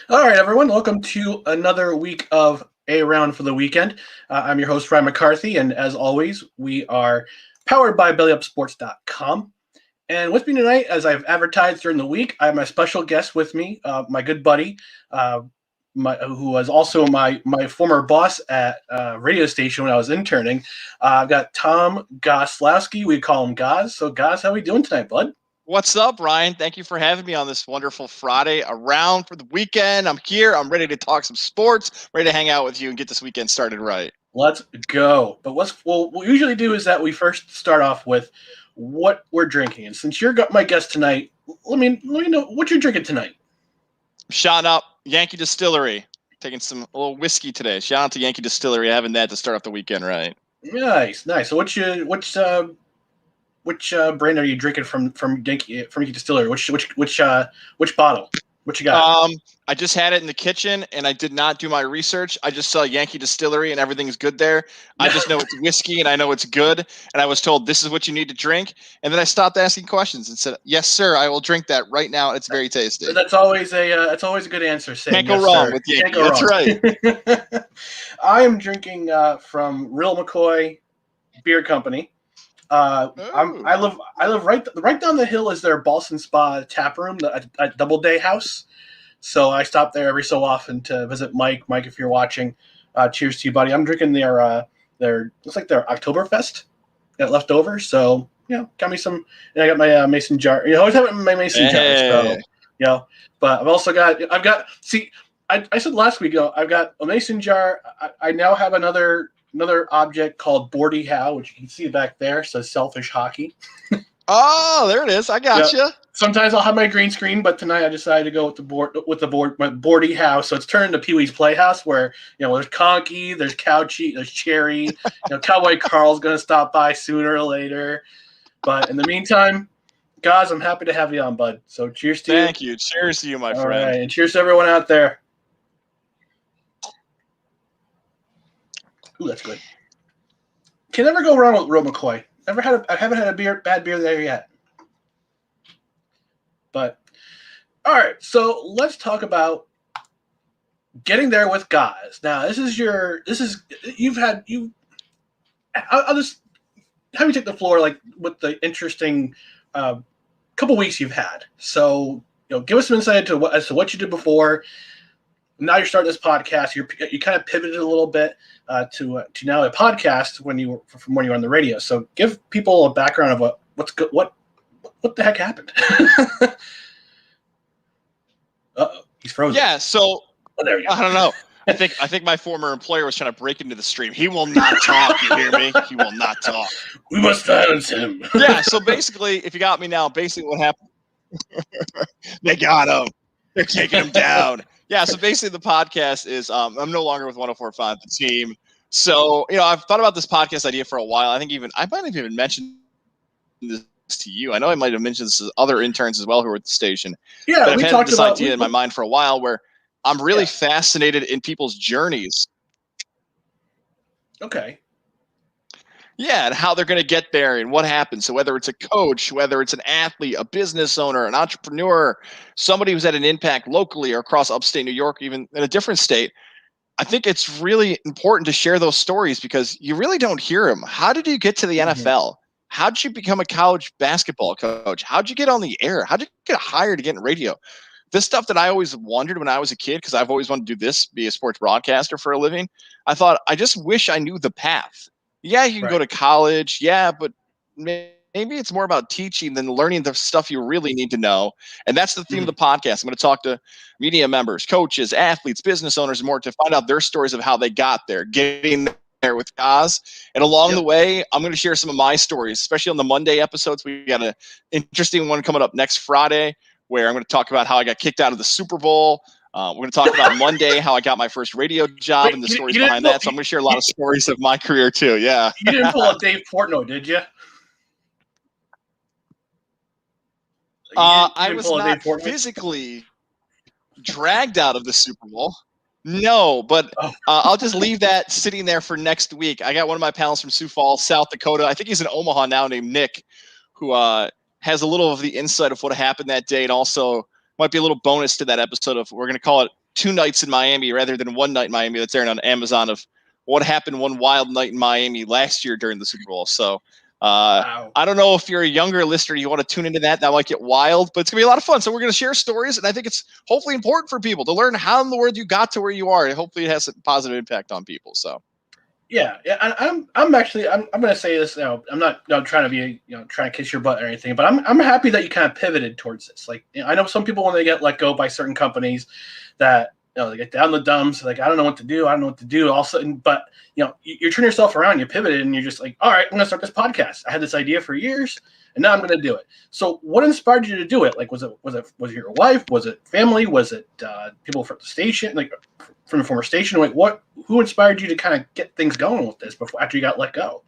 All right, everyone. Welcome to another week of A Round for the Weekend. I'm your host, Ryan McCarthy, and as always, we are powered by BellyUpSports.com. And with me tonight, as I've advertised during the week, I have my special guest with me, my good buddy, who was also my former boss at a radio station when I was interning. I've got Tom Goslowski. We call him Goz. So, Goz, how are we doing tonight, bud? What's up, Ryan? Thank you for having me on this wonderful Friday around for the weekend. I'm here. I'm ready to talk some sports, ready to hang out with you and get this weekend started right. Let's go. But what we usually do is that we first start off with what we're drinking. And since you're my guest tonight, let me know what you're drinking tonight. Shot up Yankee Distillery. Taking a little whiskey today. Shout out to Yankee Distillery, having that to start off the weekend right. Nice. So which brand are you drinking from Yankee Distillery? Which bottle? What you got? I just had it in the kitchen, and I did not do my research. I just saw Yankee Distillery, and everything's good there. I just know it's whiskey, and I know it's good. And I was told this is what you need to drink. And then I stopped asking questions and said, "Yes, sir, I will drink that right now. It's very tasty." That's always a good answer. Can't go wrong with Yankee. That's right. I am drinking from Real McCoy Beer Company. I live right down the hill is their Boston Spa tap room, a Doubleday house. So I stop there every so often to visit Mike. Mike, if you're watching, cheers to you, buddy. I'm drinking their looks like their Oktoberfest that left over. So got me some. And I got my mason jar. I always have it in my mason jar. So but I've got. See, I said last week, I've got a mason jar. I now have another object called Bordy Howe, which you can see back there. So Selfish Hockey. Oh, there it is. I got you. Sometimes I'll have my green screen, but tonight I decided to go with my Bordy House. So it's turned into Pee-wee's Playhouse, where there's Conky, there's Couchy, there's Cherry. Cowboy Carl's gonna stop by sooner or later. But in the meantime, guys, I'm happy to have you on, bud. So cheers to you. Thank you. Cheers to you, my friend. All right, and cheers to everyone out there. Ooh, that's good. Can never go wrong with Real McCoy. I haven't had a bad beer there yet. But all right, so let's talk about getting there with guys. Now, I'll just have you take the floor with the interesting couple weeks you've had. So, give us some insight as to what you did before. Now you're starting this podcast. You kind of pivoted a little bit to now a podcast from when you were on the radio. So give people a background of what the heck happened. He's frozen. Yeah. So there you go. I don't know. I think my former employer was trying to break into the stream. He will not talk. You hear me? He will not talk. We must silence him. Yeah. So basically, if you got me now, basically what happened? They got him. They're taking him down. Yeah, so basically the podcast is I'm no longer with 104.5, the team. So, I've thought about this podcast idea for a while. I might have even mentioned this to you. I know I might have mentioned this to other interns as well who were at the station. Yeah, but I've had this idea in my mind for a while where I'm really fascinated in people's journeys. Okay. Yeah, and how they're going to get there and what happens. So whether it's a coach, whether it's an athlete, a business owner, an entrepreneur, somebody who's had an impact locally or across upstate New York, even in a different state, I think it's really important to share those stories because you really don't hear them. How did you get to the NFL? How did you become a college basketball coach? How did you get on the air? How did you get hired to get in radio? This stuff that I always wondered when I was a kid, because I've always wanted to do this, be a sports broadcaster for a living. I thought, I just wish I knew the path. Yeah, you can go to college. Yeah, but maybe it's more about teaching than learning the stuff you really need to know. And that's the theme of the podcast. I'm going to talk to media members, coaches, athletes, business owners, and more to find out their stories of how they got there, getting there with guys. And along the way, I'm going to share some of my stories, especially on the Monday episodes. We got an interesting one coming up next Friday where I'm going to talk about how I got kicked out of the Super Bowl. We're going to talk about Monday, how I got my first radio job and the stories behind that. So I'm going to share a lot of stories of my career too. Yeah. You didn't pull a Dave Portnoy, did you? I was not physically dragged out of the Super Bowl. No, but I'll just leave that sitting there for next week. I got one of my pals from Sioux Falls, South Dakota. I think he's in Omaha now, named Nick, who has a little of the insight of what happened that day, and also might be a little bonus to that episode of, we're going to call it 2 nights in Miami rather than 1 night in Miami that's airing on Amazon of what happened one wild night in Miami last year during the Super Bowl. So Wow. I don't know if you're a younger listener, you want to tune into that might get wild, but it's going to be a lot of fun. So we're going to share stories, and I think it's hopefully important for people to learn how in the world you got to where you are, and hopefully it has a positive impact on people. So. Yeah. I'm going to say this now. I'm not trying to be, trying to kiss your butt or anything, but I'm happy that you kind of pivoted towards this. Like, I know some people when they get let go by certain companies that, they get down the dumps, like, I don't know what to do. All of a sudden, but you turn yourself around, you pivoted, and you're just like, all right, I'm going to start this podcast. I had this idea for years, and now I'm going to do it. So what inspired you to do it? Like, was it your wife? Was it family? Was it people from the station, like from the former station? Like, who inspired you to kind of get things going with this after you got let go?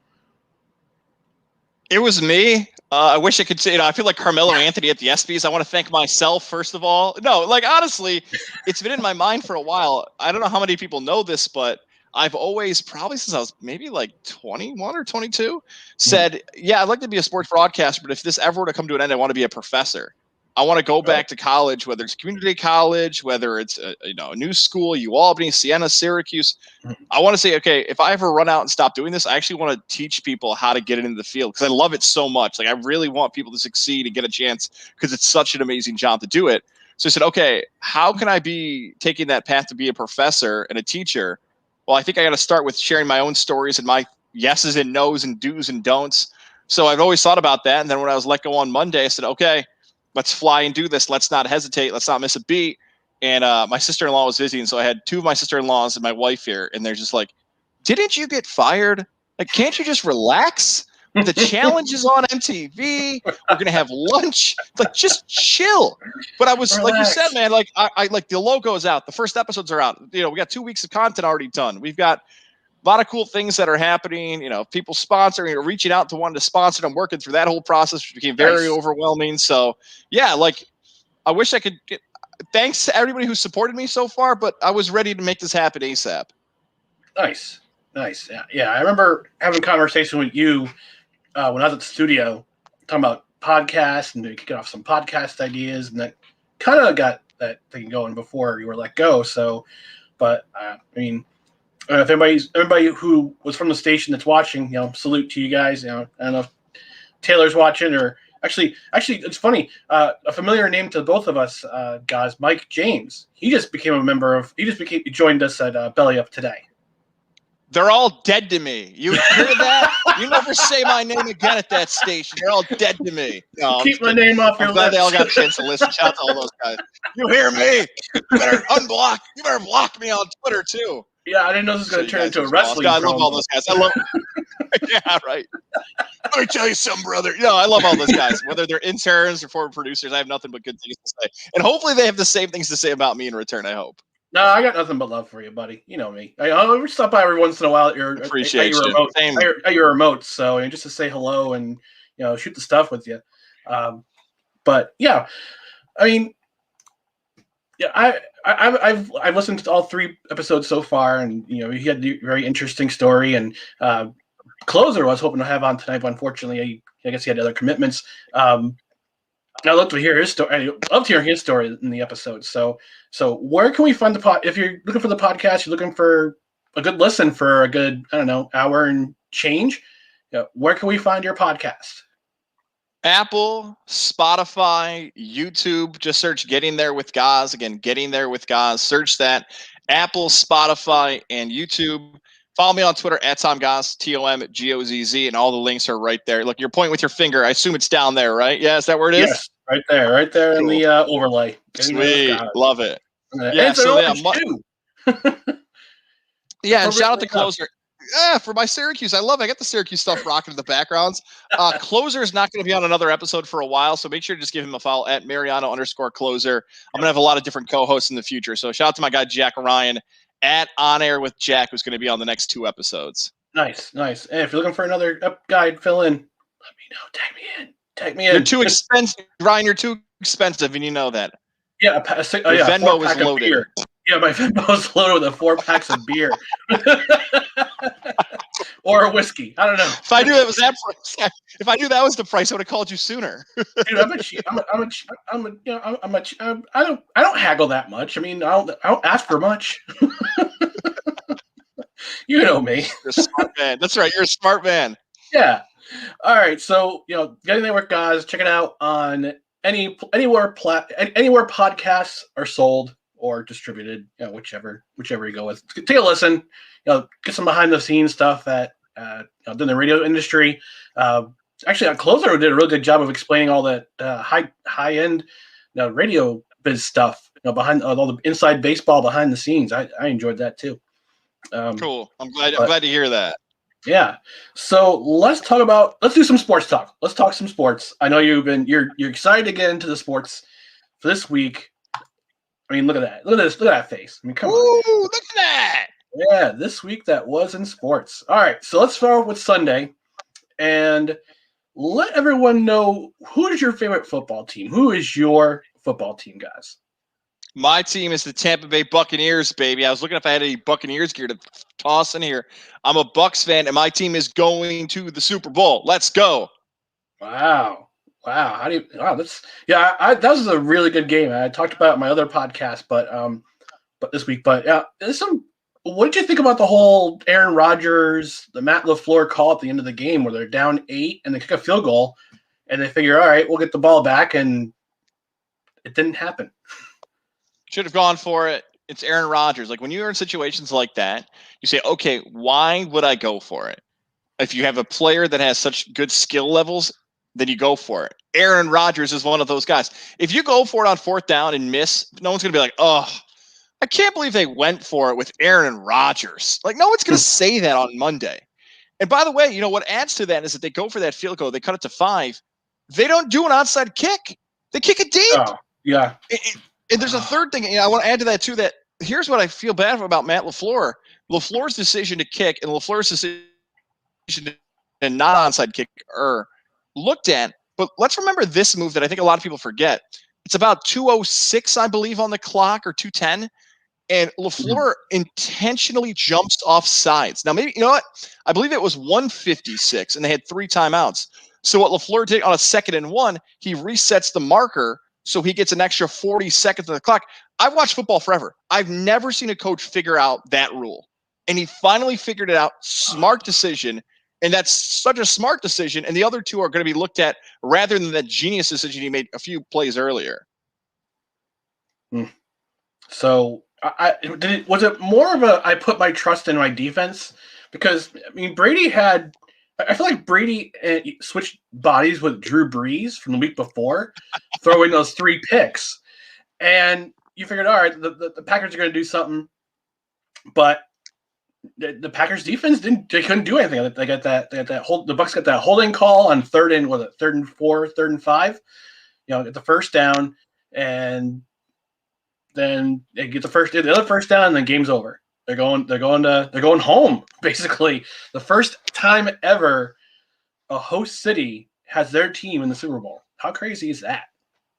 It was me. I wish I could say, I feel like Carmelo Anthony at the ESPYs. I want to thank myself, first of all. No, like, honestly, it's been in my mind for a while. I don't know how many people know this, but I've always, probably since I was maybe like 21 or 22, said, yeah, I'd like to be a sports broadcaster, but if this ever were to come to an end, I want to be a professor. I want to go back to college, whether it's community college, whether it's a new school, Albany, Siena, Syracuse. I want to say, okay, if I ever run out and stop doing this, I actually want to teach people how to get into the field because I love it so much. Like, I really want people to succeed and get a chance because it's such an amazing job to do it. So I said, okay, how can I be taking that path to be a professor and a teacher? Well, I think I got to start with sharing my own stories and my yeses and nos and do's and don'ts. So I've always thought about that. And then when I was let go on Monday, I said, okay, let's fly and do this. Let's not hesitate. Let's not miss a beat. And my sister-in-law was visiting, so I had 2 of my sister-in-laws and my wife here, and they're just like, didn't you get fired? Like, can't you just relax? The challenge is on MTV. We're going to have lunch. Like, just chill. But I was, relax. Like you said, man, like, I like the logo is out. The first episodes are out. We got 2 weeks of content already done. We've got a lot of cool things that are happening. People sponsoring or reaching out to wanting to sponsor. I'm working through that whole process, which became very overwhelming. So, yeah, like, I wish I could get – thanks to everybody who supported me so far, but I was ready to make this happen ASAP. Nice. Yeah. I remember having a conversation with you when I was at the studio talking about podcasts and kicking off some podcast ideas, and that kind of got that thing going before you were let go. So, but I mean, if everybody who was from the station that's watching, salute to you guys. I don't know if Taylor's watching or. Actually, it's funny. A familiar name to both of us, guys, Mike James. He just became a member of. He joined us at Belly Up today. They're all dead to me. You hear that? You never say my name again at that station. They're all dead to me. No, keep my name off your lips. I'm glad they all got a chance to listen. Shout out to all those guys. You hear me? You better unblock. You better block me on Twitter too. Yeah, I didn't know this was going to turn into a wrestling. I love all those guys. I love. Yeah, right. Let me tell you something, brother. I love all those guys. Whether they're interns or former producers, I have nothing but good things to say. And hopefully they have the same things to say about me in return, I hope. No, I got nothing but love for you, buddy. You know me. I'll stop by every once in a while at your remote. So just to say hello and shoot the stuff with you. But yeah, I mean, yeah, I've listened to all 3 episodes so far, and he had a very interesting story. And Closer I was hoping to have on tonight, but unfortunately, I guess he had other commitments. I'd love to hear his story. I loved hearing his story in the episode. So where can we find the pod? If you're looking for the podcast, you're looking for a good listen for a good, hour and change. Where can we find your podcast? Apple, Spotify, YouTube. Just search Getting There with Goz. Again, Getting There with Goz. Search that. Apple, Spotify, and YouTube. Follow me on Twitter at Tom Goz, TomGozz, and all the links are right there. Look, you're pointing with your finger. I assume it's down there, right? Yeah, is that where it is? Yes, right there cool. In the overlay. Sweet, love it. Yeah, so yeah, and shout out to Closer. Yeah, for my Syracuse, I got the Syracuse stuff rocking in the backgrounds. Closer is not going to be on another episode for a while, so make sure to just give him a follow at Mariano_Closer. I'm going to have a lot of different co-hosts in the future, so shout out to my guy Jack Ryan at On Air with Jack, who's going to be on the next 2 episodes. Nice. And if you're looking for another guy to fill in, let me know. Tag me in. You're too expensive, Ryan. You're too expensive, and you know that. Yeah, Venmo is loaded. Yeah, my Venmo is loaded with 4 packs of beer. Or a whiskey. I don't know. If I knew that was that price, if I knew that was the price, I would have called you sooner. Dude, I'm I don't haggle that much. I mean, I don't ask for much. You know me. You're a smart man. That's right. You're a smart man. Yeah. All right. So, Getting Network guys, check it out on anywhere podcasts are sold or distributed, whichever you go with. Take a listen, get some behind the scenes stuff that in the radio industry. Actually, Closer did a really good job of explaining all that high end radio biz stuff, behind all the inside baseball behind the scenes. I enjoyed that too. Cool. I'm glad to hear that. Yeah. So let's do some sports talk. Let's talk some sports. I know you're excited to get into the sports for this week. I mean, look at that. Look at that face. I mean, come on. Look at that. Yeah, this week that was in sports. All right, so let's start with Sunday and let everyone know, who is your favorite football team? Who is your football team, guys? My team is the Tampa Bay Buccaneers, baby. I was looking if I had any Buccaneers gear to toss in here. I'm a Bucs fan, and my team is going to the Super Bowl. Let's go. Wow. That was a really good game. I talked about it in my other podcast, but this week. But yeah, what did you think about the whole Aaron Rodgers, the Matt LaFleur call at the end of the game where they're down 8 and they kick a field goal and they figure, all right, we'll get the ball back, and it didn't happen. Should have gone for it. It's Aaron Rodgers. Like, when you're in situations like that, you say, okay, why would I go for it? If you have a player that has such good skill levels, then you go for it. Aaron Rodgers is one of those guys. If you go for it on 4th down and miss, no one's going to be like, oh, I can't believe they went for it with Aaron Rodgers. Like, no one's going to say that on Monday. And by the way, what adds to that is that they go for that field goal. They cut it to 5. They don't do an onside kick. They kick it deep. Oh, yeah. And there's a third thing. I want to add to that, too, that here's what I feel bad about Matt LaFleur. LaFleur's decision to kick and LaFleur's decision to not onside kick are looked at. But let's remember this move that I think a lot of people forget. It's about 2:06, I believe, on the clock, or 2:10. And LaFleur intentionally jumps off sides. Now, maybe, you know what? I believe it was 1:56, and they had 3 timeouts. So what LaFleur did on a 2nd and 1, he resets the marker so he gets an extra 40 seconds on the clock. I've watched football forever. I've never seen a coach figure out that rule. And he finally figured it out. Smart decision. And that's such a smart decision. And the other 2 are going to be looked at rather than that genius decision he made a few plays earlier. So was it more of a I put my trust in my defense? Because, I mean, I feel like Brady switched bodies with Drew Brees from the week before, throwing those 3 picks. And you figured, all right, the Packers are going to do something. But the Packers defense couldn't do anything. They got the Bucs got that holding call on 3rd and 4, 3rd and 5. Get the first down, and then they get the other first down, and then game's over. They're going home, basically. The first time ever a host city has their team in the Super Bowl. How crazy is that?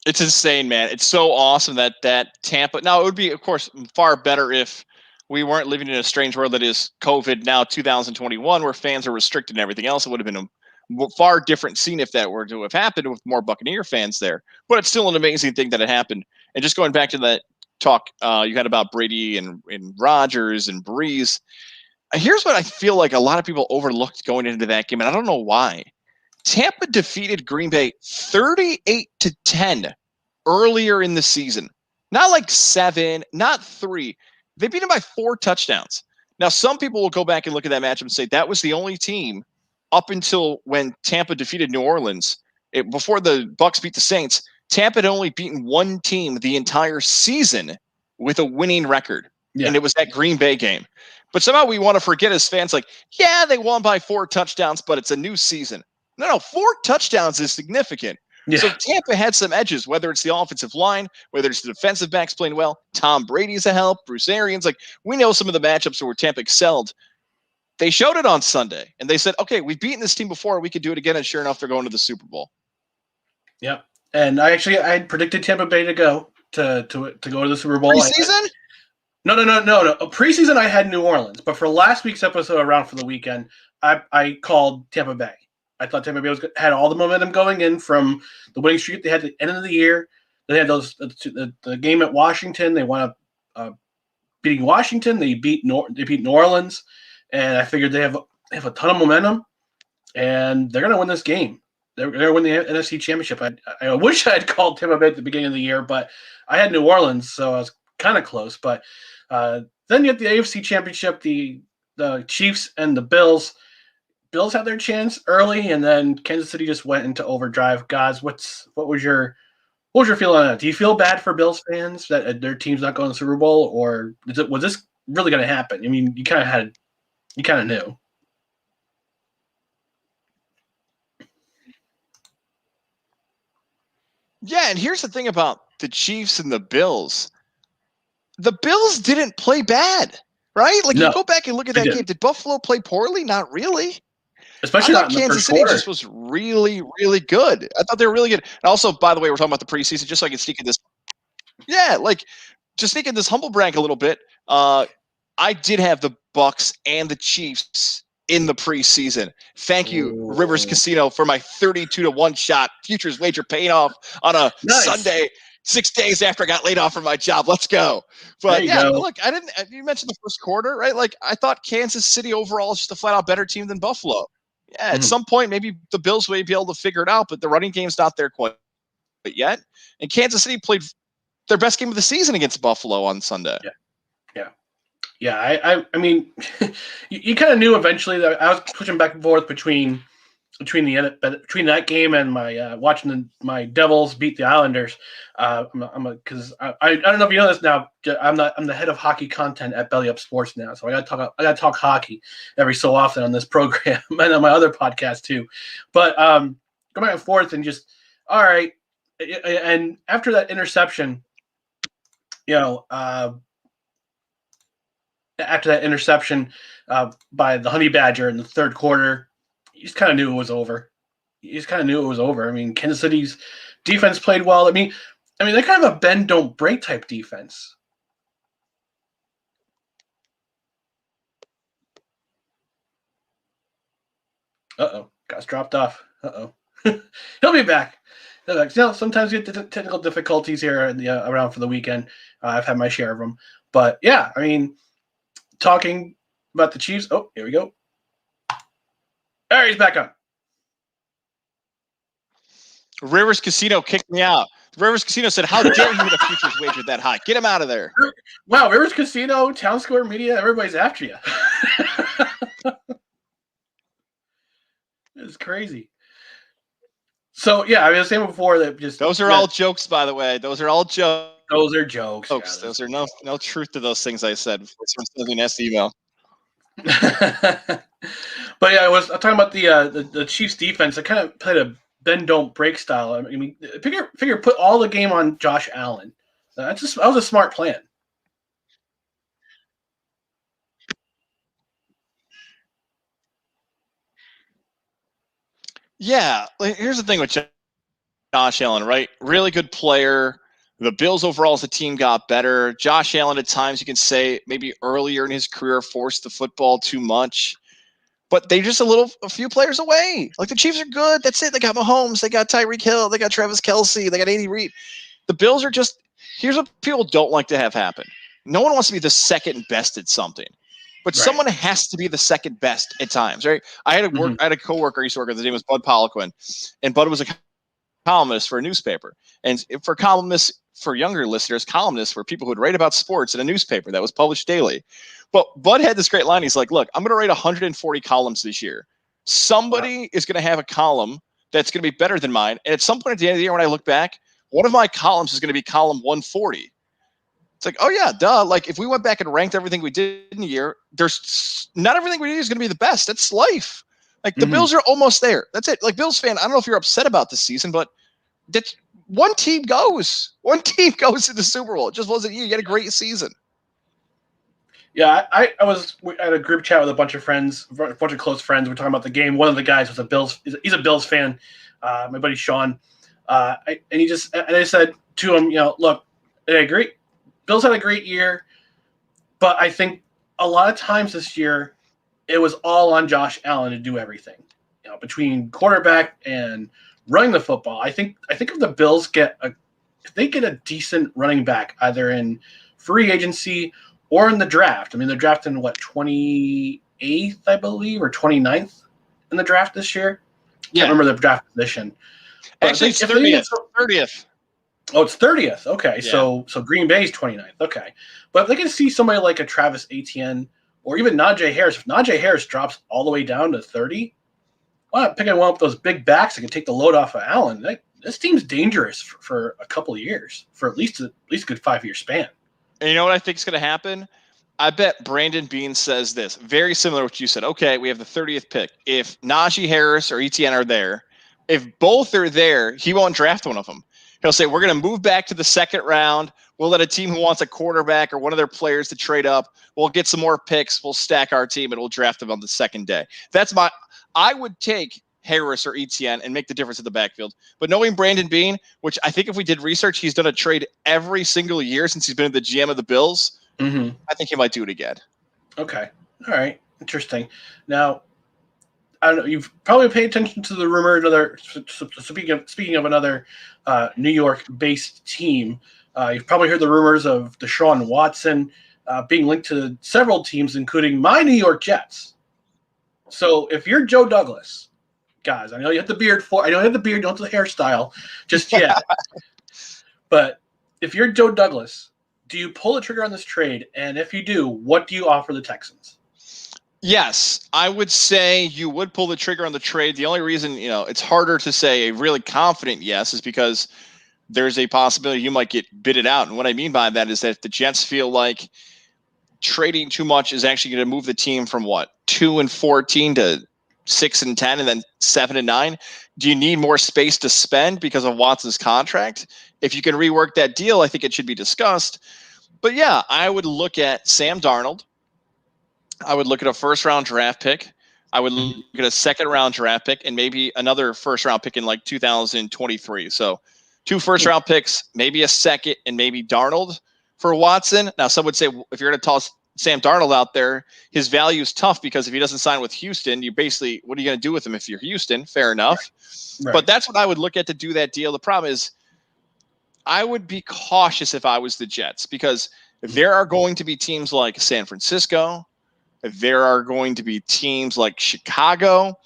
It's insane, man. It's so awesome that Tampa. Now, it would be, of course, far better if we weren't living in a strange world that is COVID now 2021, where fans are restricted and everything else. It would have been a far different scene if that were to have happened with more Buccaneer fans there. But it's still an amazing thing that it happened. And just going back to that talk you had about Brady and Rodgers and Breeze, here's what I feel like a lot of people overlooked going into that game, and I don't know why. Tampa defeated Green Bay 38-10 earlier in the season. Not like 7, not 3. They beat them by 4 touchdowns. Now, some people will go back and look at that matchup and say that was the only team up until when Tampa defeated New Orleans. Before the Bucs beat the Saints, Tampa had only beaten 1 team the entire season with a winning record, and it was that Green Bay game. But somehow we want to forget as fans, like, yeah, they won by 4 touchdowns, but it's a new season. No, 4 touchdowns is significant. Yeah. So Tampa had some edges, whether it's the offensive line, whether it's the defensive backs playing well. Tom Brady's a help. Bruce Arians. Like, we know some of the matchups where Tampa excelled. They showed it on Sunday, and they said, okay, we've beaten this team before. We could do it again, and sure enough, they're going to the Super Bowl. Yep. And I predicted Tampa Bay to go to the Super Bowl. Preseason? No. Preseason, I had New Orleans, but for last week's episode around for the weekend, I called Tampa Bay. I thought Tampa Bay had all the momentum going in from the winning streak they had at the end of the year. They had the game at Washington. They wound up beating Washington. They beat New Orleans, and I figured they have a ton of momentum, and they're going to win this game. They're going to win the NFC Championship. I wish I had called Tampa Bay at the beginning of the year, but I had New Orleans, so I was kind of close. But then you have the AFC Championship, the Chiefs and the Bills. Bills had their chance early, and then Kansas City just went into overdrive. Guys, what was your feeling on that? Do you feel bad for Bills fans that their team's not going to the Super Bowl, or was this really going to happen? I mean, you kind of knew. Yeah, and here's the thing about the Chiefs and the Bills. The Bills didn't play bad, right? Like, you go back and look at that game. Did Buffalo play poorly? Not really. Especially not in the Kansas first City quarter. Just was really, really good. I thought they were really good. And also, by the way, we're talking about the preseason, just so I can sneak in this. Yeah, like, just sneak in this humble brag a little bit. I did have the Bucks and the Chiefs in the preseason. Thank you, Rivers Casino, for my 32-1 shot futures wager paying off on a Sunday, 6 days after I got laid off from my job. Let's go. But look, you mentioned the first quarter, right? Like, I thought Kansas City overall is just a flat out better team than Buffalo. Yeah, at some point, maybe the Bills may be able to figure it out, but the running game's not there quite yet. And Kansas City played their best game of the season against Buffalo on Sunday. Yeah. I mean, you kind of knew eventually that I was pushing back and forth between that game and my watching my Devils beat the Islanders. Because I don't know if you know this now. I'm the head of hockey content at Belly Up Sports now, so I got to talk hockey every so often on this program and on my other podcast too. But go back and forth and just all right. And after that interception, after that interception by the Honey Badger in the third quarter, you just kind of knew it was over. I mean, Kansas City's defense played well. I mean, they're kind of a bend, don't break type defense. Uh-oh. Got dropped off. Uh-oh. He'll be back. Sometimes you get technical difficulties here around for the weekend. I've had my share of them. But, yeah, I mean, talking about the Chiefs. Oh, here we go. All right, he's back on. Rivers Casino kicked me out. Rivers Casino said, how dare you hit a futures wager that high? Get him out of there. Wow, Rivers Casino, Town Square Media, everybody's after you. It's crazy. So, yeah, I was saying before that just... Those are all jokes, by the way. Those are all jokes. Those are jokes. Yeah, those are no truth to those things I said before someone sends me an nasty email. But yeah, I was talking about the Chiefs defense. I kind of played a bend don't break style. I mean, figure put all the game on Josh Allen. That was a smart plan. Yeah, here's the thing with Josh Allen, right? Really good player. The Bills overall as a team got better. Josh Allen at times, you can say, maybe earlier in his career forced the football too much. But they're just a few players away. Like, the Chiefs are good. That's it. They got Mahomes. They got Tyreek Hill. They got Travis Kelce. They got Andy Reid. The Bills are just – here's what people don't like to have happen. No one wants to be the second best at something. But someone has to be the second best at times, right? I had a coworker I used to work with. His name was Bud Poliquin. And Bud was a columnist for a newspaper. And for columnists, for younger listeners, columnists were people who would write about sports in a newspaper that was published daily. But Bud had this great line. He's like, look, I'm going to write 140 columns this year. Somebody is going to have a column that's going to be better than mine. And at some point at the end of the year, when I look back, one of my columns is going to be column 140. It's like, oh, yeah, duh. Like, if we went back and ranked everything we did in a year, there's not everything we do is going to be the best. That's life. Like, the Bills are almost there. That's it. Like, Bills fan, I don't know if you're upset about this season, but that's one team goes. One team goes to the Super Bowl. It just wasn't you. You had a great season. Yeah, I had a group chat with a bunch of friends, a bunch of close friends. We're talking about the game. One of the guys was he's a Bills fan, my buddy Sean. And I said to him, look, I agree. Bills had a great year. But I think a lot of times this year, it was all on Josh Allen to do everything. Between quarterback and running the football, I think if the Bills get a decent running back, either in free agency or in the draft. I mean, they're drafting 28th, I believe, or 29th in the draft this year. Yeah. Can't remember the draft position. But actually, it's 30th. 30th. Oh, it's 30th. Okay, yeah. So Green Bay's 29th. Okay, but if they can see somebody like a Travis Etienne or even Najee Harris, if Najee Harris drops all the way down to 30, why not picking one of those big backs that can take the load off of Allen? This team's dangerous for a couple of years, for at least a good 5-year span. And you know what I think is going to happen? I bet Brandon Beane says this, very similar to what you said. Okay, we have the 30th pick. If Najee Harris or Etienne are there, if both are there, he won't draft one of them. He'll say, we're going to move back to the second round. We'll let a team who wants a quarterback or one of their players to trade up. We'll get some more picks. We'll stack our team, and we'll draft them on the second day. I would take Harris or Etienne and make the difference in the backfield. But knowing Brandon Beane, which I think if we did research, he's done a trade every single year since he's been the GM of the Bills. Mm-hmm. I think he might do it again. Okay. All right. Interesting. Now, I don't know. You've probably paid attention to the rumor. Speaking of another New York-based team, you've probably heard the rumors of Deshaun Watson being linked to several teams, including my New York Jets. So if you're Joe Douglas, guys, I know you have the beard. I know you have the beard. You don't have the hairstyle just yet. But if you're Joe Douglas, do you pull the trigger on this trade? And if you do, what do you offer the Texans? Yes, I would say you would pull the trigger on the trade. The only reason, it's harder to say a really confident yes is because there's a possibility you might get bidded out. And what I mean by that is that if the Jets feel like trading too much is actually going to move the team from 2-14 to 6-10 and then 7-9, do you need more space to spend because of Watson's contract? If you can rework that deal, I think it should be discussed. But yeah, I would look at Sam Darnold. I would look at a first-round draft pick. I would look at a second-round draft pick and maybe another first-round pick in 2023. So 2 first-round picks, maybe a second, and maybe Darnold for Watson. Now, some would say if you're going to toss Sam Darnold out there, his value is tough because if he doesn't sign with Houston, what are you going to do with him if you're Houston? Fair enough. Right. But that's what I would look at to do that deal. The problem is I would be cautious if I was the Jets because there are going to be teams like San Francisco, there are going to be teams like Chicago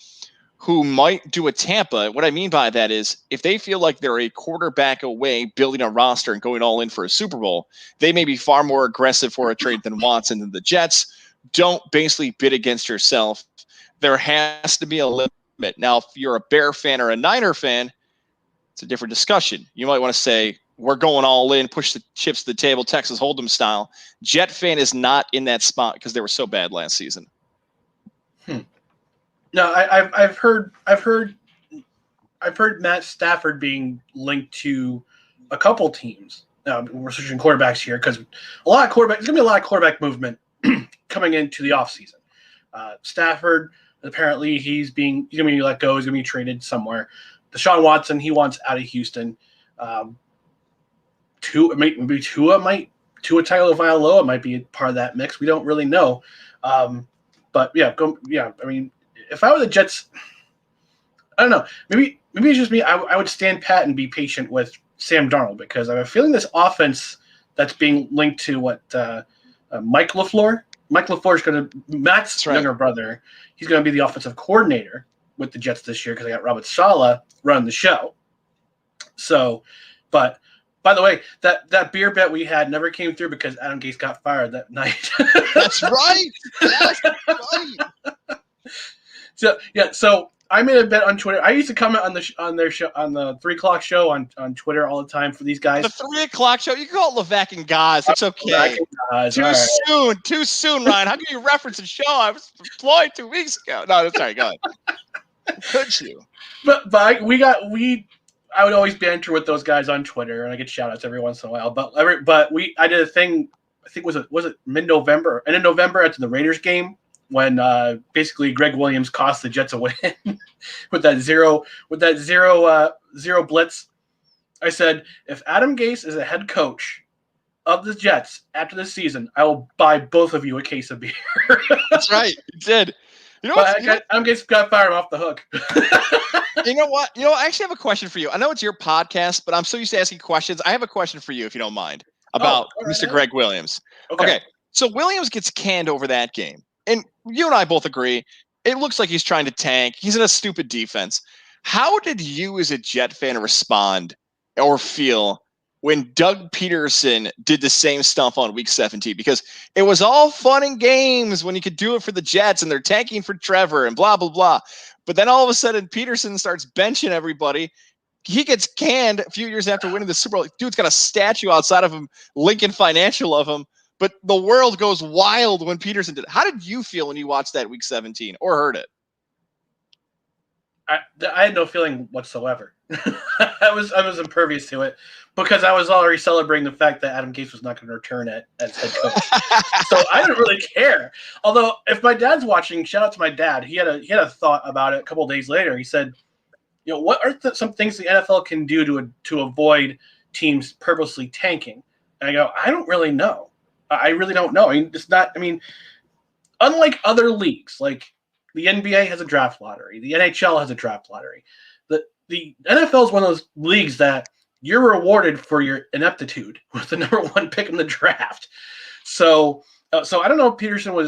who might do a Tampa. What I mean by that is if they feel like they're a quarterback away building a roster and going all in for a Super Bowl, they may be far more aggressive for a trade than Watson. Than the Jets. Don't basically bid against yourself. There has to be a limit. Now, if you're a Bear fan or a Niner fan, it's a different discussion. You might want to say, we're going all in, push the chips to the table, Texas Hold'em style. Jet fan is not in that spot because they were so bad last season. No, I've heard Matt Stafford being linked to a couple teams. We're switching quarterbacks here because there's going to be a lot of quarterback movement coming into the offseason. Stafford, apparently he's going to be let go. He's going to be traded somewhere. Deshaun Watson, he wants out of Houston. Tua Tagovailoa might be part of that mix. We don't really know. But yeah, I mean, if I were the Jets, I don't know. Maybe it's just me. I would stand pat and be patient with Sam Darnold because I have a feeling this offense that's being linked to Mike LaFleur. Mike LaFleur is going to Matt's younger brother. He's going to be the offensive coordinator with the Jets this year because I got Robert Saleh running the show. So, but by the way, that beer bet we had never came through because Adam Gase got fired that night. That's right. That's right. So I made a bet on Twitter. I used to comment on their show on the 3 o'clock show on Twitter all the time for these guys. The 3 o'clock show. You can call it Levac and Gaz. It's okay. Too soon, Ryan. How can you reference a show I was employed 2 weeks ago? No, that's sorry. Go ahead. Could you? But I would always banter with those guys on Twitter, and I get shout-outs every once in a while. I did a thing. I think was it mid-November, and in November after the Raiders game when basically Greg Williams cost the Jets a win with that zero blitz. I said if Adam Gase is a head coach of the Jets after this season, I will buy both of you a case of beer. That's right. You did. You know but what? I'm just got fired off the hook. You know what? I actually have a question for you. I know it's your podcast, but I'm so used to asking questions. I have a question for you, if you don't mind, about Mr. Greg Williams. Okay. So Williams gets canned over that game. And you and I both agree, it looks like he's trying to tank. He's in a stupid defense. How did you as a Jet fan respond or feel when Doug Peterson did the same stuff on week 17? Because it was all fun and games when you could do it for the Jets and they're tanking for Trevor and blah, blah, blah. But then all of a sudden, Peterson starts benching everybody. He gets canned a few years after winning the Super Bowl. Dude's got a statue outside of him, Lincoln Financial of him. But the world goes wild when Peterson did it. How did you feel when you watched that week 17 or heard it? I had no feeling whatsoever. I was impervious to it because I was already celebrating the fact that Adam Gase was not going to return as head coach. So I didn't really care. Although if my dad's watching, shout out to my dad. He had a thought about it a couple of days later. He said, what are some things the NFL can do to avoid teams purposely tanking? And I go, I don't really know. I really don't know. Unlike other leagues, like the NBA has a draft lottery, the NHL has a draft lottery. The NFL is one of those leagues that you're rewarded for your ineptitude with the number one pick in the draft. So I don't know if Peterson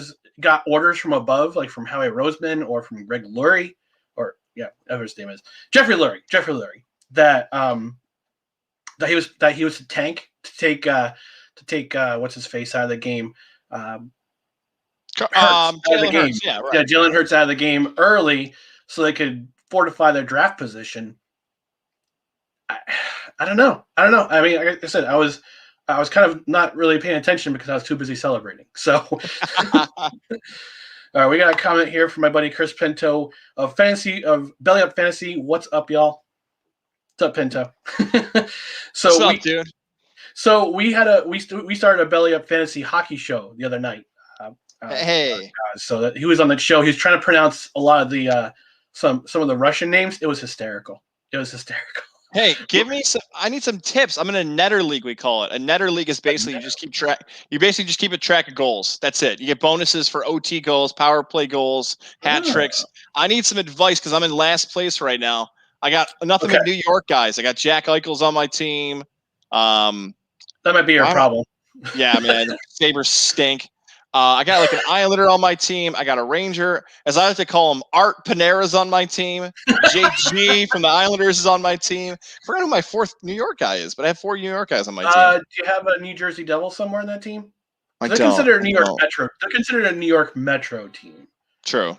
got orders from above, like from Howie Roseman or from Greg Lurie, or whatever his name is, Jeffrey Lurie, that he was to tank to take what's his face out of the game. Hurts, yeah, right. Jalen Hurts out of the game early so they could fortify their draft position. I don't know. I mean, like I said, I was kind of not really paying attention because I was too busy celebrating. So, all right, we got a comment here from my buddy Chris Pinto of Belly Up Fantasy. What's up, y'all? What's up, Pinto? What's up, dude? So we started a Belly Up Fantasy hockey show the other night. Hey. So that he was on that show. He was trying to pronounce a lot of the some of the Russian names. It was hysterical. Hey, I need some tips. I'm in a netter league, we call it. A netter league is basically you basically just keep a track of goals. That's it. You get bonuses for OT goals, power play goals, hat tricks. I need some advice because I'm in last place right now. I got nothing but New York guys. I got Jack Eichel's on my team. That might be your problem. Yeah, man. Sabres stink. I got like an Islander on my team. I got a Ranger, as I like to call him, Art Panera's on my team. JG from the Islanders is on my team. I forgot who my fourth New York guy is, but I have 4 New York guys on my team. Do you have a New Jersey Devil somewhere in that team? They're considered New York Metro. They're considered a New York Metro team. True.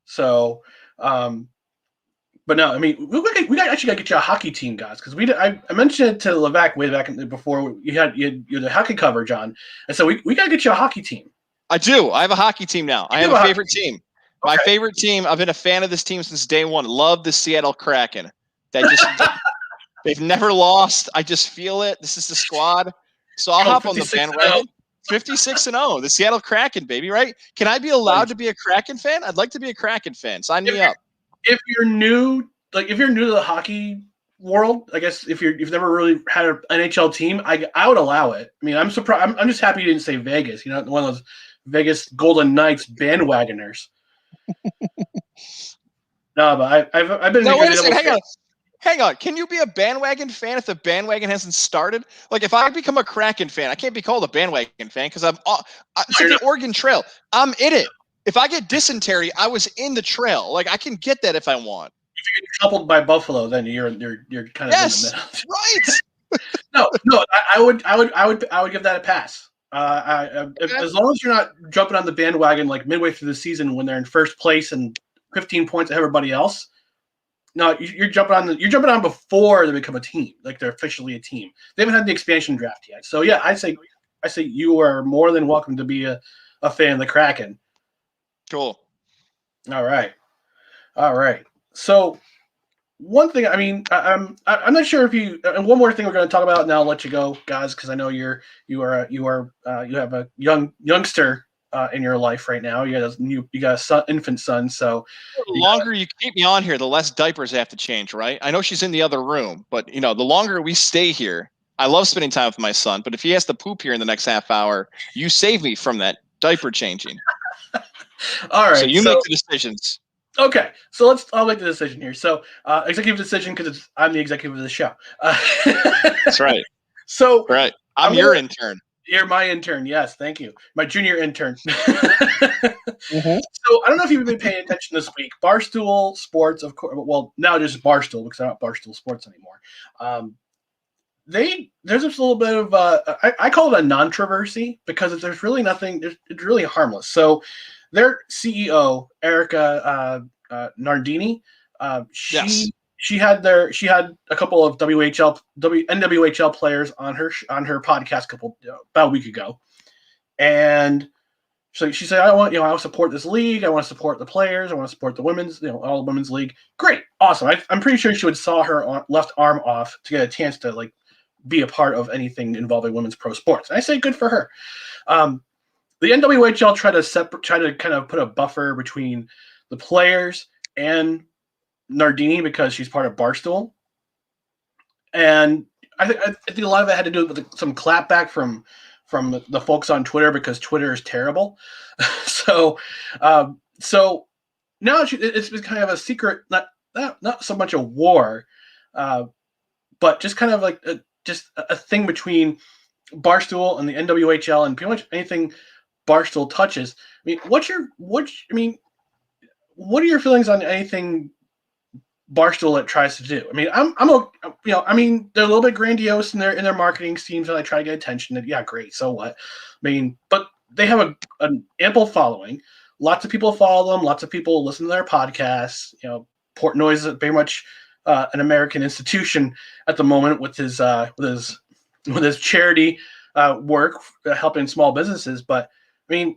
So, but no, I mean, we actually got to get you a hockey team, guys, because I mentioned it to Levac way back before you had the hockey coverage on, and so we got to get you a hockey team. I do. I have a hockey team now. I have a favorite team. Okay. My favorite team. I've been a fan of this team since day one. Love the Seattle Kraken. They've never lost. I just feel it. This is the squad. So I'll hop on the bandwagon. 56-0. The Seattle Kraken, baby, right? Can I be allowed to be a Kraken fan? I'd like to be a Kraken fan. Sign me up. If you're new to the hockey world, I guess if you've never really had an NHL team, I would allow it. I mean, I'm surprised. I'm just happy you didn't say Vegas. One of those Vegas Golden Knights bandwagoners. No, but I've been. No, wait a second. Hang on. Can you be a bandwagon fan if the bandwagon hasn't started? Like, if I become a Kraken fan, I can't be called a bandwagon fan because it's like the Oregon Trail. I'm in it. If I get dysentery, I was in the trail. Like, I can get that if I want. If you get coupled by Buffalo, then you're kind of in the middle. Right. No. I would give that a pass. As long as you're not jumping on the bandwagon like midway through the season when they're in first place and 15 points of everybody else. No, you're jumping on before they become a team, like they're officially a team. They haven't had the expansion draft yet. So yeah, I say you are more than welcome to be a fan of the Kraken. Cool. All right. So one thing, I mean, I'm not sure if you. And one more thing we're going to talk about, and I'll let you go, guys, because I know you have a youngster in your life right now. You got a infant son, so the longer you keep me on here, the less diapers have to change, right? I know she's in the other room, but the longer we stay here, I love spending time with my son, but if he has to poop here in the next half hour, you save me from that diaper changing. All right. So you make the decisions. Okay, so I'll make the decision here. So, executive decision because I'm the executive of the show. That's right. So, right, I'm your intern. You're my intern. Yes, thank you, my junior intern. So, I don't know if you've been paying attention this week. Barstool Sports, of course. Well, now just Barstool because I'm not Barstool Sports anymore. There's just a little bit of I call it a non-controversy because there's really nothing. It's really harmless. So. Their CEO, Erica Nardini, she had a couple of NWHL players on her podcast about a week ago, and so she said, I want to support this league, I want to support the players, I want to support the women's, all the women's league. Great, awesome. I'm pretty sure she would saw her left arm off to get a chance to be a part of anything involving women's pro sports. And I say good for her. The NWHL try to kind of put a buffer between the players and Nardini because she's part of Barstool, and I think a lot of it had to do with some clapback from the folks on Twitter because Twitter is terrible. So now it's been kind of a secret, not so much a war, but just kind of like a thing between Barstool and the NWHL and pretty much anything Barstool touches. I mean, what are your feelings on anything Barstool that tries to do? I mean, they're a little bit grandiose in their marketing schemes and they try to get attention. And yeah, great. So what? I mean, but they have an ample following. Lots of people follow them. Lots of people listen to their podcasts. Portnoy is very much an American institution at the moment with his charity work helping small businesses. But I mean,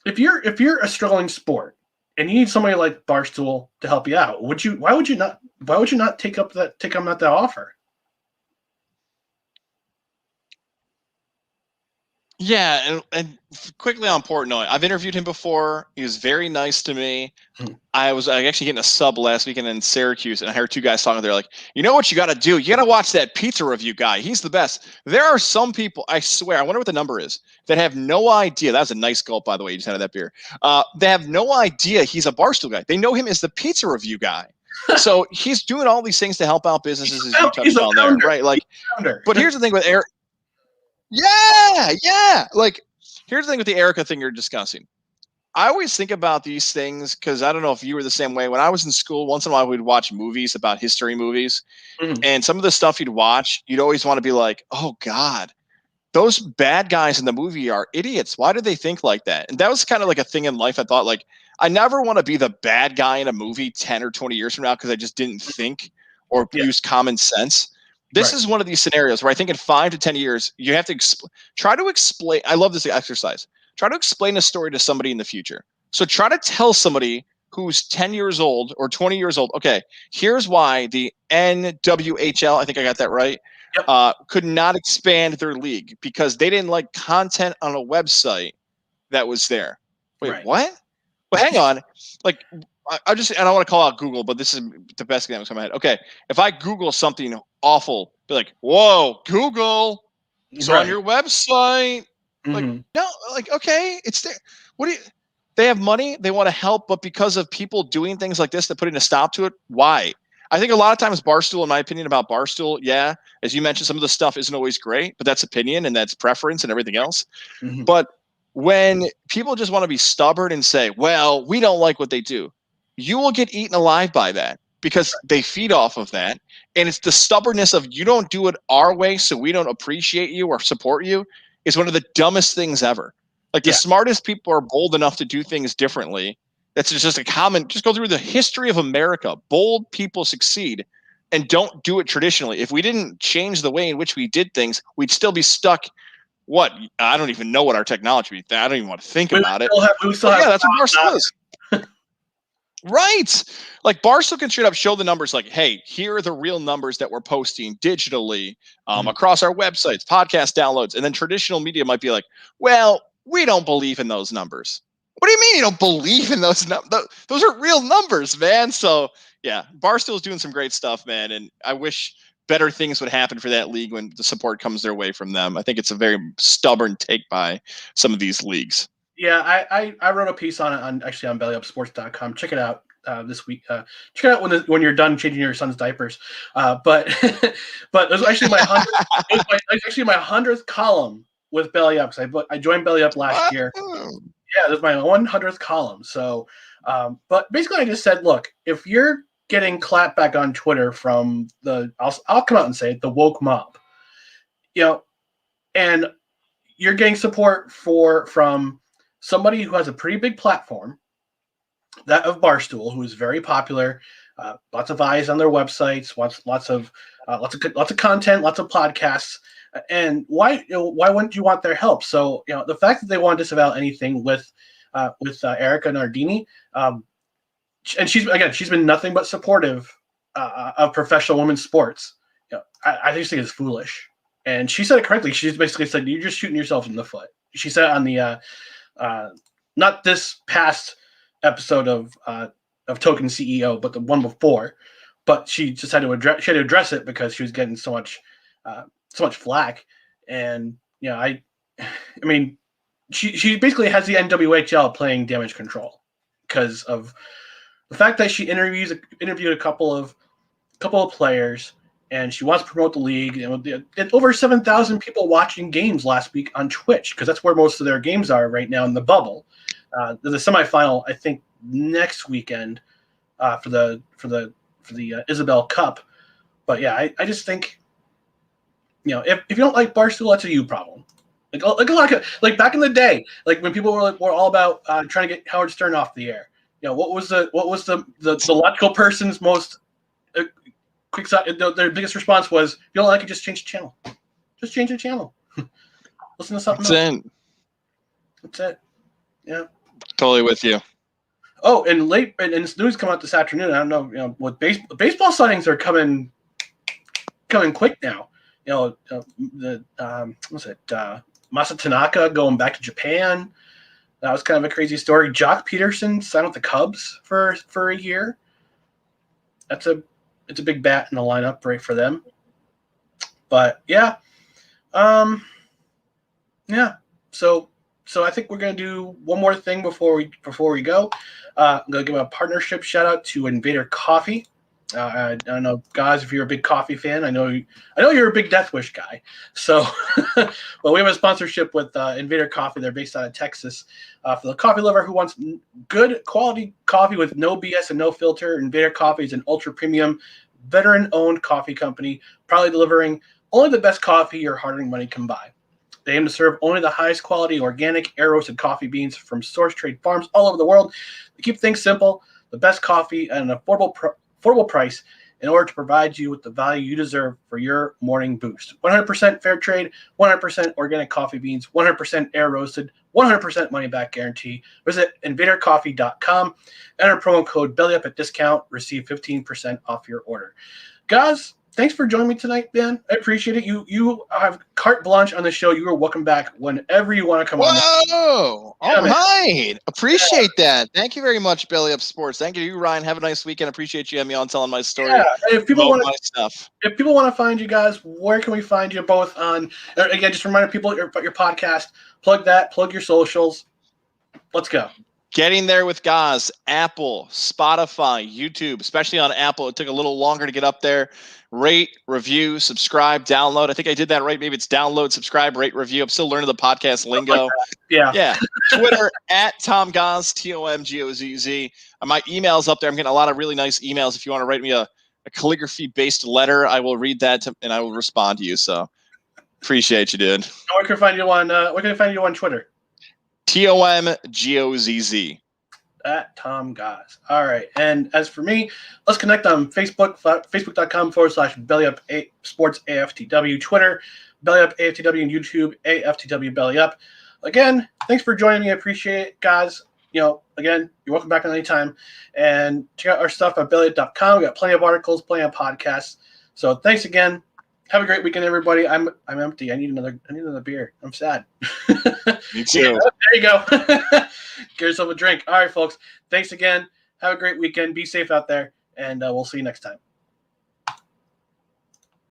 if you're a struggling sport and you need somebody like Barstool to help you out, why would you not take up that offer? Yeah, and quickly on Portnoy, I've interviewed him before. He was very nice to me. I was actually getting a sub last weekend in Syracuse, and I heard two guys talking. They're like, you know what you got to do? You got to watch that pizza review guy. He's the best. There are some people, I swear, I wonder what the number is, that have no idea. That was a nice gulp, by the way. You just had that beer. They have no idea he's a Barstool guy. They know him as the pizza review guy. So he's doing all these things to help out businesses, as you touched on there, right? Like, but here's the thing with Eric. Yeah. Like, here's the thing with the Erica thing you're discussing. I always think about these things because I don't know if you were the same way. When I was in school, once in a while we'd watch movies about history movies. Mm-hmm. And some of the stuff you'd watch, you'd always want to be like, oh, God, those bad guys in the movie are idiots. Why do they think like that? And that was kind of like a thing in life. I thought, like, I never want to be the bad guy in a movie 10 or 20 years from now because I just didn't think or use common sense. This is one of these scenarios where I think in 5 to 10 years, you have to try to explain. I love this exercise. Try to explain a story to somebody in the future. So try to tell somebody who's 10 years old or 20 years old, okay, here's why the NWHL, I think I got that right, could not expand their league because they didn't like content on a website that was there. Wait, what? Well, hang on. Like, and I want to call out Google, but this is the best example in my head. Okay, if I Google something awful, be like, whoa, Google, it's on your website. Like, no, like, okay, it's there. They have money, they want to help, but because of people doing things like this, they're putting a stop to it. Why? I think a lot of times Barstool, in my opinion, about Barstool, as you mentioned, some of the stuff isn't always great, but that's opinion and that's preference and everything else. Mm-hmm. But when people just want to be stubborn and say, well, we don't like what they do, you will get eaten alive by that because they feed off of that. And it's the stubbornness of you don't do it our way, so we don't appreciate you or support you is one of the dumbest things ever. Like the smartest people are bold enough to do things differently. That's just a common, just go through the history of America. Bold people succeed and don't do it traditionally. If we didn't change the way in which we did things, we'd still be stuck. What? I don't even know what our technology would be. I don't even want to think about it. That's what Barstool is. Right. Like Barstool can straight up show the numbers like, hey, here are the real numbers that we're posting digitally across our websites, podcast downloads. And then traditional media might be like, well, we don't believe in those numbers. What do you mean you don't believe in those numbers? Those are real numbers, man. So, yeah, Barstool's doing some great stuff, man. And I wish better things would happen for that league when the support comes their way from them. I think it's a very stubborn take by some of these leagues. Yeah, I wrote a piece on it on bellyupsports.com. Check it out this week. Check it out when you're done changing your son's diapers. But but it was actually my 100th column with Belly Up. I joined Belly Up last year. Yeah, that's my 100th column. So, but basically, I just said, look, if you're getting clapped back on Twitter from I'll come out and say it, the woke mob, and you're getting support from somebody who has a pretty big platform, that of Barstool, who is very popular, lots of eyes on their websites, lots of content, lots of podcasts. And why wouldn't you want their help? So the fact that they want to disavow anything with Erica Nardini, and she's been nothing but supportive of professional women's sports. I just think it's foolish. And she said it correctly. She's basically said you're just shooting yourself in the foot. She said on the not this past episode of Token CEO, but the one before. But she just had to address it because she was getting so much flack. And I mean, she basically has the NWHL playing damage control because of the fact that she interviewed a couple of players, and she wants to promote the league. And over 7,000 people watching games last week on Twitch, because that's where most of their games are right now in the bubble. The semifinal, I think, next weekend for the Isabel Cup. But yeah, I just think if you don't like Barstool, that's a you problem. Like back in the day, like when people were all about trying to get Howard Stern off the air. What was the logical person's most quick side? Their biggest response was, "You don't like it, just change the channel. Just change the channel. Listen to something else." That's it. Yeah. Totally with you. Oh, and this news come out this afternoon. I don't know, what baseball signings are coming quick now. Masa Tanaka going back to Japan. That was kind of a crazy story. Jock Peterson signed with the Cubs for a year. It's a big bat in the lineup, right, for them. But yeah, yeah. So I think we're gonna do one more thing before we go. I'm gonna give a partnership shout out to Invader Coffee. I don't know, guys, if you're a big coffee fan. I know you're a big Death Wish guy. So, well, we have a sponsorship with Invader Coffee. They're based out of Texas. For the coffee lover who wants good quality coffee with no BS and no filter, Invader Coffee is an ultra premium, veteran-owned coffee company, proudly delivering only the best coffee your hard-earned money can buy. They aim to serve only the highest quality organic air-roasted coffee beans from source trade farms all over the world. They keep things simple, the best coffee at an affordable price in order to provide you with the value you deserve for your morning boost. 100% fair trade, 100% organic coffee beans, 100% air roasted, 100% money back guarantee. Visit invadercoffee.com, enter promo code BELLYUP at discount, receive 15% off your order. Guys, thanks for joining me tonight, Ben. I appreciate it. You have carte blanche on the show. You are welcome back whenever you want to come on. Whoa! All right. Appreciate that. Thank you very much, Belly Up Sports. Thank you, Ryan. Have a nice weekend. Appreciate you having me on telling my story. Yeah. If people want my stuff. If people want to find you guys, where can we find you both on? Again, just remind people about your podcast. Plug that. Plug your socials. Let's go. Getting There with Goz, Apple, Spotify, YouTube, especially on Apple. It took a little longer to get up there. Rate, review, subscribe, download. I think I did that right. Maybe it's download, subscribe, rate, review. I'm still learning the podcast lingo. Yeah. Twitter at Tom Goz, TOMGOZZ. My email's up there. I'm getting a lot of really nice emails. If you want to write me a calligraphy-based letter, I will read that and I will respond to you. So appreciate you, dude. Where can I find you on? Where can I find you on Twitter? TOMGOZZ. At Tom Goz. All right. And as for me, let's connect on Facebook, facebook.com/BellyUp Sports AFTW, Twitter, BellyUp AFTW, and YouTube, AFTW BellyUp. Again, thanks for joining me. I appreciate it, guys. Again, you're welcome back on any time. And check out our stuff at BellyUp.com. We got plenty of articles, plenty of podcasts. So thanks again. Have a great weekend, everybody. I'm empty. I need another beer. I'm sad. Me too. Yeah, there you go. Get yourself a drink. All right, folks. Thanks again. Have a great weekend. Be safe out there, and we'll see you next time.